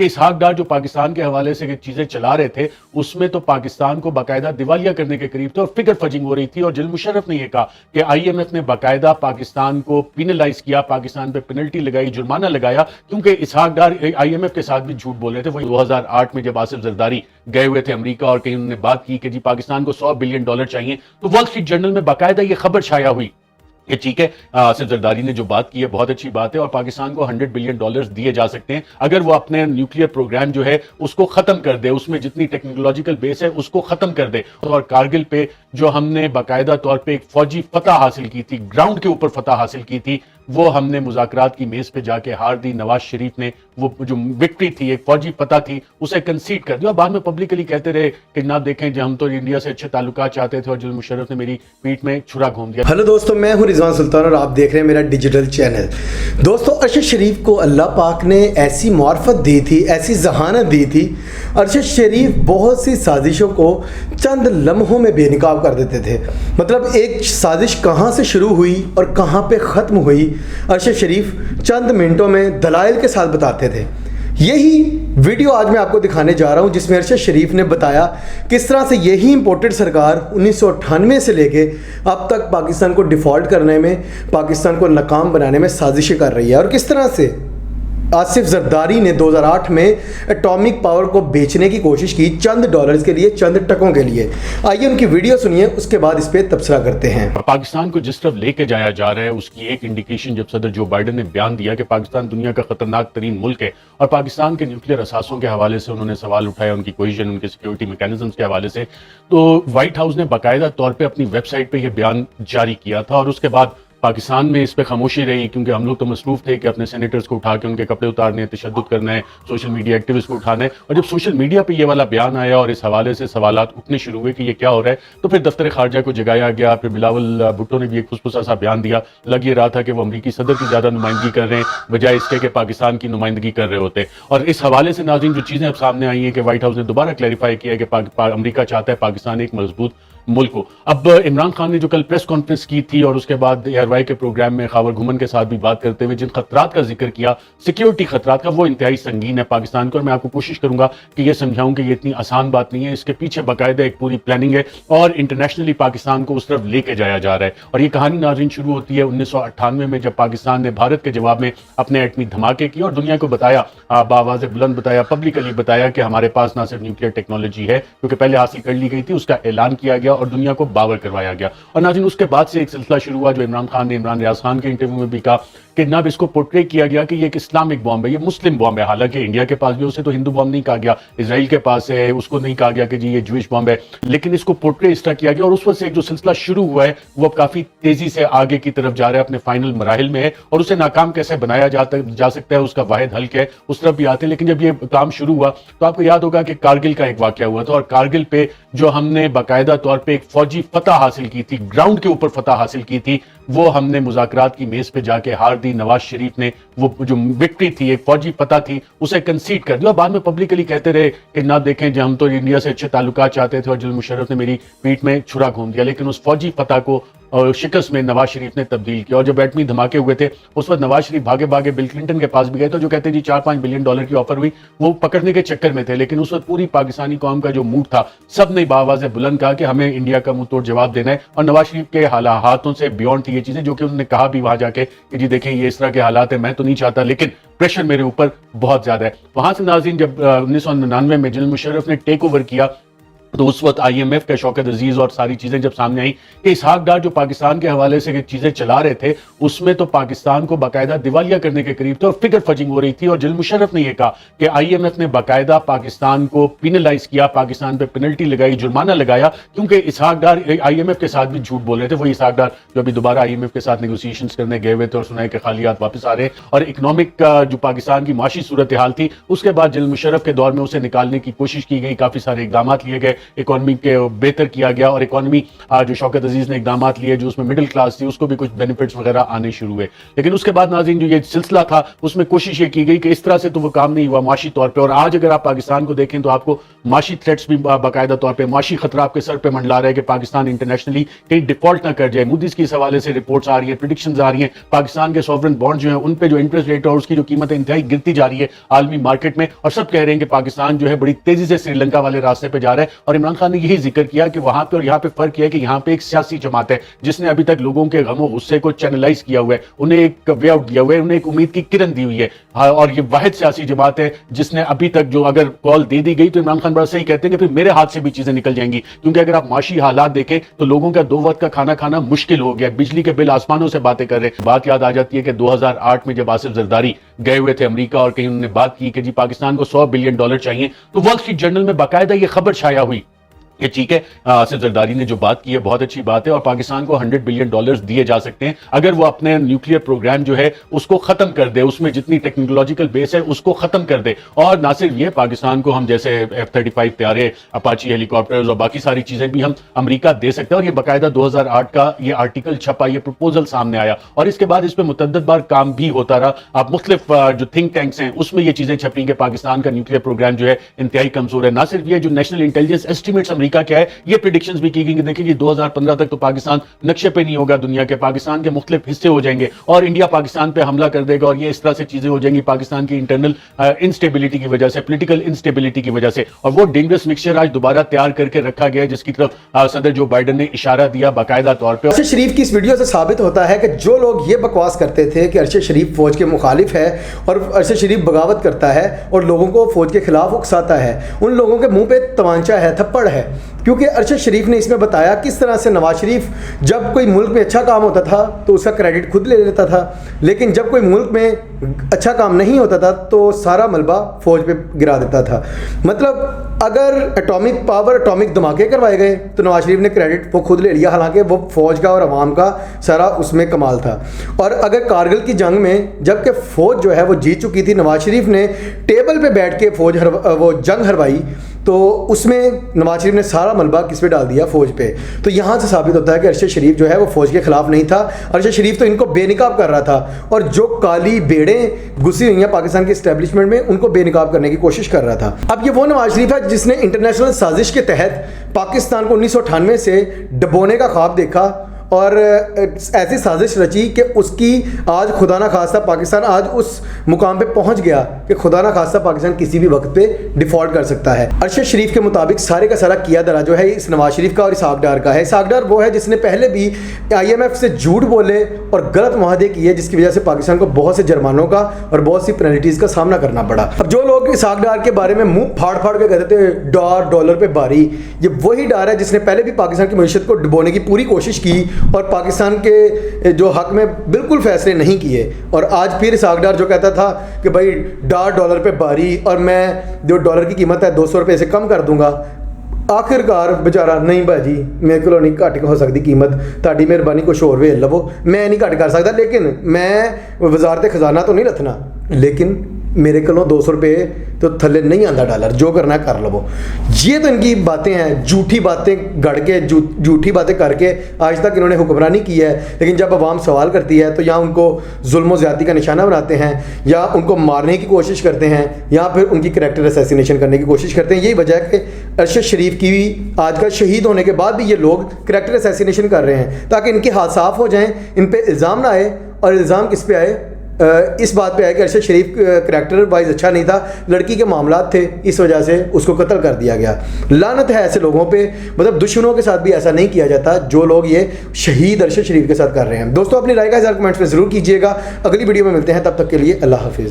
کہ اسحاق ڈار جو پاکستان کے حوالے سے چیزیں چلا رہے تھے اس میں تو پاکستان کو باقاعدہ دیوالیہ کرنے کے قریب تھے اور فگر فجنگ ہو رہی تھی، اور جنرل مشرف نے یہ کہا کہ آئی ایم ایف نے باقاعدہ پاکستان کو پینلائز کیا، پاکستان پہ پینلٹی لگائی، جرمانہ لگایا، کیونکہ Ishaq Dar I am F کے ساتھ بھی جھوٹ بول رہے تھے۔ وہ 2008 میں جب آصف زرداری گئے ہوئے تھے امریکہ اور کہیں انہوں نے بات کی کہ جی پاکستان کو $100 بلین چاہیے، تو وال اسٹریٹ جرنل میں باقاعدہ یہ خبر شائع ہوئی کہ ٹھیک ہے آصف زرداری نے جو بات کی ہے بہت اچھی بات ہے اور پاکستان کو $100 بلین دیے جا سکتے ہیں اگر وہ اپنے نیوکلیئر پروگرام جو ہے اس کو ختم کر دے، اس میں جتنی ٹیکنالوجیکل بیس ہے اس کو ختم کر دے۔ اور کارگل پہ جو ہم نے باقاعدہ طور پہ ایک فوجی فتح حاصل کی تھی، گراؤنڈ کے اوپر فتح حاصل کی تھی، وہ ہم نے مذاکرات کی میز پہ جا کے ہار دی۔ نواز شریف نے وہ جو وکٹری تھی، ایک فوجی فتح تھی، اسے کنسیڈ کر دیا اور بعد میں پبلکلی کہتے رہے کہ نہ دیکھیں جب ہم تو انڈیا سے اچھے تعلقات چاہتے تھے اور جنرل مشرف نے میری پیٹھ میں چھرا گھوم دیا۔ ہیلو دوستو، میں ہوں رضوان سلطان اور آپ دیکھ رہے ہیں میرا ڈیجیٹل چینل۔ دوستو، ارشد شریف کو اللہ پاک نے ایسی معرفت دی تھی، ایسی ذہانت دی تھی، ارشد شریف بہت سی سازشوں کو چند لمحوں میں بے نقاب کر دیتے تھے۔ مطلب ایک سازش کہاں سے شروع ہوئی اور کہاں پہ ختم ہوئی ارشد شریف چند منٹوں میں دلائل کے ساتھ بتاتے تھے۔ یہی ویڈیو آج میں آپ کو دکھانے جا رہا ہوں جس میں ارشد شریف نے بتایا کس طرح سے یہی امپورٹڈ سرکار 1998 سے لے کے اب تک پاکستان کو ڈیفالٹ کرنے میں، پاکستان کو ناکام بنانے میں سازشیں کر رہی ہے، اور کس طرح سے آصف زرداری نے 2008 میں اٹامک پاور کو بیچنے کی کوشش کی چند ڈالرز کے لیے، چند ٹکوں کے لیے۔ آئیے ان کی ویڈیو سنیے، اس کے بعد اس پہ تبصرہ کرتے ہیں۔ پاکستان کو جس طرف لے کے جایا جا رہا ہے اس کی ایک انڈیکیشن جب صدر جو بائیڈن نے بیان دیا کہ پاکستان دنیا کا خطرناک ترین ملک ہے اور پاکستان کے نیوکلیئر اثاثوں کے حوالے سے انہوں نے سوال اٹھایا، ان کی کوئیشن، ان کے سیکیورٹی میکینزمز کے حوالے سے، تو وائٹ ہاؤس نے باقاعدہ طور پہ اپنی ویب سائٹ پہ یہ بیان جاری کیا تھا اور اس کے بعد پاکستان میں اس پہ خاموشی رہی، کیونکہ ہم لوگ تو مصروف تھے کہ اپنے سینیٹرز کو اٹھا کے ان کے کپڑے اتارنے، تشدد کرنا ہے، سوشل میڈیا ایکٹیوسٹ کو اٹھانا ہے، اور جب سوشل میڈیا پہ یہ والا بیان آیا اور اس حوالے سے سوالات اٹھنے شروع ہوئے کہ یہ کیا ہو رہا ہے، تو پھر دفتر خارجہ کو جگایا گیا۔ پھر بلاول بھٹو نے بھی ایک پھسپھسا سا بیان دیا، لگ یہ رہا تھا کہ وہ امریکی صدر کی زیادہ نمائندگی کر رہے ہیں بجائے اس کے کہ پاکستان کی نمائندگی کر رہے ہوتے۔ اور اس حوالے سے ناظرین جو چیزیں اب سامنے آئی ہیں کہ وائٹ ہاؤس نے دوبارہ کلیریفائی کیا ہے کہ امریکہ چاہتا ہے پاکستان ایک مضبوط ملک ہو۔ اب عمران خان نے جو کل پریس کانفرنس کی تھی اور اس کے بعد ایئر وائی کے پروگرام میں خاور گھومن کے ساتھ بھی بات کرتے ہوئے جن خطرات کا ذکر کیا، سیکیورٹی خطرات کا، وہ انتہائی سنگین ہے پاکستان کو، اور میں آپ کو کوشش کروں گا کہ یہ سمجھاؤں کہ یہ اتنی آسان بات نہیں ہے، اس کے پیچھے باقاعدہ ایک پوری پلاننگ ہے اور انٹرنیشنلی پاکستان کو اس طرف لے کے جایا جا رہا ہے۔ اور یہ کہانی ناظرین شروع ہوتی ہے 1998 میں جب پاکستان نے بھارت کے جواب میں اپنے ایٹمی دھماکے کی اور دنیا کو بتایا، بآواز بلند بتایا، پبلکلی بتایا کہ ہمارے پاس نہ صرف نیوکلیئر ٹیکنالوجی ہے کیونکہ پہلے حاصل کر لی گئی تھی، اس کا اعلان کیا گیا اور دنیا کو باور کروایا گیا۔ اور ناظرین اس کے بعد سے ایک سلسلہ شروع ہوا جو عمران خان نے عمران ریاض خان کے انٹرویو میں بھی کہا کہ نہ اس کو پورٹری کیا گیا کہ یہ ایک اسلامک بام ہے، یہ مسلم بام ہے، حالانکہ انڈیا کے پاس بھی اسے تو ہندو بام نہیں کہا گیا، اسرائیل کے پاس ہے اس کو نہیں کہا گیا کہ جی یہ جوئش بام ہے، لیکن اس کو پورٹری اس طرح کیا گیا اور اس وقت سے ایک جو سلسلہ شروع ہوا ہے وہ اب کافی تیزی سے آگے کی طرف جا رہا ہے، اپنے فائنل مراحل میں ہے، اور اسے ناکام کیسے بنایا جا سکتا ہے اس کا واحد حل کیا ہے اس طرف بھی آتے ہیں۔ لیکن جب یہ کام شروع ہوا تو آپ کو یاد ہوگا کہ کارگل کا ایک واقعہ ہوا تھا، اور کارگل پہ جو ہم نے باقاعدہ طور پہ ایک فوجی فتح حاصل کی تھی، گراؤنڈ کے اوپر فتح حاصل کی تھی، وہ ہم نے مذاکرات کی میز پہ جا کے ہار دی۔ نواز شریف نے وہ جو وکٹری تھی، ایک فوجی فتح تھی، اسے کنسیڈ کر دیا اور بعد میں پبلکلی کہتے رہے کہ نہ دیکھیں جب ہم تو انڈیا سے اچھے تعلقات چاہتے تھے اور جنرل مشرف نے میری پیٹھ میں چھرا گھوم دیا، لیکن اس فوجی فتح کو اور شکست میں نواز شریف نے تبدیل کیا۔ اور جب ایٹمی دھماکے ہوئے تھے اس وقت نواز شریف بھاگے بھاگے بل کلنٹن کے پاس بھی گئے تو جو کہتے ہیں جی $4-5 بلین کی آفر ہوئی، وہ پکڑنے کے چکر میں تھے، لیکن اس وقت پوری پاکستانی قوم کا جو موڈ تھا، سب نے بآواز بلند کہا کہ ہمیں انڈیا کا منہ توڑ جواب دینا ہے، اور نواز شریف کے ہاتھوں سے بیونڈ تھی یہ چیزیں جو کہ انہوں نے کہا بھی وہاں جا کے کہ جی دیکھیں یہ اس طرح کے حالات ہیں، میں تو نہیں چاہتا لیکن پریشر میرے اوپر بہت زیادہ ہے۔ وہاں سے ناظرین جب 1999 میں جنرل مشرف نے ٹیک اوور کیا تو اس وقت آئی ایم ایف کا شوکت عزیز اور ساری چیزیں جب سامنے آئیں کہ اسحاق ڈار جو پاکستان کے حوالے سے چیزیں چلا رہے تھے اس میں تو پاکستان کو باقاعدہ دیوالیہ کرنے کے قریب تھے اور فگر فجنگ ہو رہی تھی، اور جنرل مشرف نے یہ کہا کہ آئی ایم ایف نے باقاعدہ پاکستان کو پینلائز کیا، پاکستان پہ پینلٹی لگائی، جرمانہ لگایا، کیونکہ Ishaq Dar I am F کے ساتھ بھی جھوٹ بول رہے تھے۔ وہی اسحاق ڈار جو ابھی دوبارہ آئی ایم ایف کے ساتھ نیگوسیشنز کرنے گئے ہوئے تھے اور سنا ہے کہ خالیات واپس آ رہے ہیں، اور اکنامک جو پاکستان کی معاشی صورتحال تھی اس کے بعد جنرل مشرف کے دور میں اسے نکالنے کی کوشش کی گئی، کافی سارے اقدامات لیے گئے، اکانومی کے بہتر کیا گیا، اور اکانومی جو شوکت عزیز نے اقدامات لیے جو اس میں مڈل کلاس تھی اس کو بھی کچھ بینیفٹس وغیرہ آنے شروع ہوئے۔ لیکن اس کے بعد ناظرین جو یہ سلسلہ تھا اس میں کوشش یہ کی گئی کہ اس طرح سے تو وہ کام نہیں ہوا معاشی طور پہ، اور آج اگر آپ پاکستان کو دیکھیں تو آپ کو معاشی تھریٹس بھی باقاعدہ طور پہ معاشی خطرہ آپ کے سر پہ منڈلا رہا ہے کہ پاکستان انٹرنیشنلی کہیں ڈیفالٹ نہ کر جائے. موڈیز کی اس حوالے سے رپورٹس آ رہی ہیں, پریڈکشنز آ رہی ہیں, پاکستان کے سوورن بانڈ جو ہیں ان پہ جو انٹرسٹ ریٹ اور اس کی جو قیمت انتہائی گرتی جا رہی ہے عالمی مارکیٹ میں, اور سب کہہ رہے ہیں کہ پاکستان جو ہے بڑی تیزی سے سری لنکا والے راستے پہ جا رہا ہے. اور عمران خان نے یہی ذکر کیا کہ وہاں پہ اور یہاں پہ فرق یہ ہے کہ یہاں پہ ایک سیاسی جماعت ہے جس نے ابھی تک لوگوں کے غم و غصے کو چینلائز کیا ہوا ہے, انہیں ایک وے آؤٹ دیا ہوا ہے, انہیں ایک امید کی کرن دی ہوئی ہے. اور یہ واحد سیاسی جماعت ہے جس نے ابھی تک جو اگر کال دے دی گئی تو عمران خان بڑا صحیح کہتے ہیں کہ پھر میرے ہاتھ سے بھی چیزیں نکل جائیں گی, کیونکہ اگر آپ معاشی حالات دیکھیں تو لوگوں کا 2 وقت کا کھانا کھانا مشکل ہو گیا, بجلی کے بل آسمانوں سے باتیں کر رہے ہیں. بات یاد آ جاتی ہے کہ 2008 میں جب آصف زرداری گئے ہوئے تھے امریکہ اور کہیں انہوں نے بات کی کہ جی پاکستان کو $100 بلین چاہیے, تو وال اسٹریٹ جرنل میں باقاعدہ یہ خبر چھایا ہوئی کہ ٹھیک ہے آصف زرداری نے جو بات کی ہے بہت اچھی بات ہے اور پاکستان کو $100 بلین دیے جا سکتے ہیں اگر وہ اپنے نیوکلیئر پروگرام جو ہے اس کو ختم کر دے, اس میں جتنی ٹیکنالوجیکل بیس ہے اس کو ختم کر دے. اور نہ صرف یہ, پاکستان کو ہم جیسے F-35 طیارے, اپاچی ہیلی کاپٹرز اور باقی ساری چیزیں بھی ہم امریکہ دے سکتے ہیں. اور یہ باقاعدہ 2008 کا یہ آرٹیکل چھپا, یہ پروپوزل سامنے آیا اور اس کے بعد اس پہ متعدد بار کام بھی ہوتا رہا. آپ مختلف جو تھنک ٹینکس ہیں اس میں یہ چیزیں چھپیں کہ پاکستان کا نیوکلیئر پروگرام جو ہے انتہائی کمزور ہے. نہ صرف یہ, جو نیشنل انٹیلیجنس ایسٹیمیٹس امریکہ کیا ہے یہ پریڈکشنز بھی کی گئی کہ دیکھیں جی 2015 تک تو پاکستان نقشے پہ نہیں ہوگا دنیا کے, پاکستان کے مختلف حصے ہو جائیں گے اور انڈیا پاکستان پہ حملہ کر دے گا اور یہ اس طرح سے چیزیں ہو جائیں گی پاکستان کی انٹرنل انسٹیبلٹی کی وجہ سے, پولیٹیکل انسٹیبلٹی کی وجہ سے. اور وہ ڈینجرس مکسچر آج دوبارہ تیار کر کے رکھا گیا جس کی طرف صدر جو بائیڈن نے اشارہ دیا باقاعدہ طور پہ. ارشد شریف کی اس ویڈیو سے ثابت ہوتا ہے کہ جو لوگ یہ بکواس کرتے تھے کہ ارشد شریف فوج کے مخالف ہے اور ارشد شریف بغاوت کرتا ہے اور لوگوں کو فوج کے خلاف اکساتا ہے, ان لوگوں کے منہ پہ تمانچہ ہے, تھپڑ ہے. کیونکہ ارشد شریف نے اس میں بتایا کس طرح سے نواز شریف جب کوئی ملک میں اچھا کام ہوتا تھا تو اس کا کریڈٹ خود لے لیتا تھا, لیکن جب کوئی ملک میں اچھا کام نہیں ہوتا تھا تو سارا ملبہ فوج پہ گرا دیتا تھا. مطلب اگر ایٹامک پاور, ایٹامک دھماکے کروائے گئے تو نواز شریف نے کریڈٹ وہ خود لے لیا, حالانکہ وہ فوج کا اور عوام کا سارا اس میں کمال تھا. اور اگر کارگل کی جنگ میں جب کہ فوج جو ہے وہ جیت چکی تھی, نواز شریف نے ٹیبل پہ بیٹھ کے وہ جنگ ہروائی, تو اس میں نواز شریف نے سارا ملبہ کس پہ ڈال دیا, فوج پہ. تو یہاں سے ثابت ہوتا ہے کہ ارشد شریف جو ہے وہ فوج کے خلاف نہیں تھا. ارشد شریف تو ان کو بے نقاب کر رہا تھا, اور جو کالی بیڑیں گھسی ہوئی ہیں پاکستان کے اسٹیبلشمنٹ میں ان کو بے نقاب کرنے کی کوشش کر رہا تھا. اب یہ وہ نواز شریف ہے جس نے انٹرنیشنل سازش کے تحت پاکستان کو 1998 سے ڈبونے کا خواب دیکھا اور ایسی سازش رچی کہ اس کی آج خدا نہ خواستہ پاکستان آج اس مقام پہ پہنچ گیا کہ خدا نہ خواستہ پاکستان کسی بھی وقت پہ ڈیفالٹ کر سکتا ہے. ارشد شریف کے مطابق سارے کا سارا کیا درا جو ہے اس نواز شریف کا اور اسحاق ڈار کا ہے. اسحاق ڈار وہ ہے جس نے پہلے بھی IMF سے جھوٹ بولے اور غلط معاہدے کیے جس کی وجہ سے پاکستان کو بہت سے جرمانوں کا اور بہت سی پینلٹیز کا سامنا کرنا پڑا. اب جو لوگ اسحاق ڈار کے بارے میں منہ پھاڑ پھاڑ کے کہتے تھے ڈالر پہ باری, یہ وہی ڈار ہے جس نے پہلے بھی پاکستان کی معیشت کو ڈبونے کی پوری کوشش کی اور پاکستان کے جو حق میں بالکل فیصلے نہیں کیے. اور آج پھر اسحاق ڈار جو کہتا تھا کہ بھائی ڈالر پہ باری اور میں جو ڈالر کی قیمت ہے 200 روپے سے کم کر دوں گا, آخر کار بیچارہ نہیں بھاجی میرے کو نہیں گھٹ ہو سکتی قیمت, تاری مہربانی کچھ اور ویل لو, میں نہیں گھٹ کر سکتا, لیکن میں وزارت خزانہ تو نہیں رکھنا, لیکن میرے کو 200 روپے تو تھلے نہیں آتا ڈالر, جو کرنا ہے کر لو. یہ تو ان کی باتیں ہیں, جھوٹی باتیں گڑ کے جھوٹی باتیں کر کے آج تک انہوں نے حکمرانی کی ہے. لیکن جب عوام سوال کرتی ہے تو یا ان کو ظلم و زیادتی کا نشانہ بناتے ہیں, یا ان کو مارنے کی کوشش کرتے ہیں, یا پھر ان کی کریکٹر اسیسینیشن کرنے کی کوشش کرتے ہیں. یہی وجہ ہے کہ ارشد شریف کی بھی آج کل شہید ہونے کے بعد بھی یہ لوگ کریکٹر اسیسینیشن کر رہے ہیں تاکہ ان کے ہاتھ صاف ہو جائیں, ان پہ الزام نہ آئے. اور الزام کس پہ آئے؟ اس بات پہ ہے کہ ارشد شریف کریکٹر وائز اچھا نہیں تھا, لڑکی کے معاملات تھے, اس وجہ سے اس کو قتل کر دیا گیا. لعنت ہے ایسے لوگوں پہ. مطلب دشمنوں کے ساتھ بھی ایسا نہیں کیا جاتا جو لوگ یہ شہید ارشد شریف کے ساتھ کر رہے ہیں. دوستوں اپنی رائے کا اظہار کمنٹس میں ضرور کیجیے گا. اگلی ویڈیو میں ملتے ہیں, تب تک کے لیے اللہ حافظ.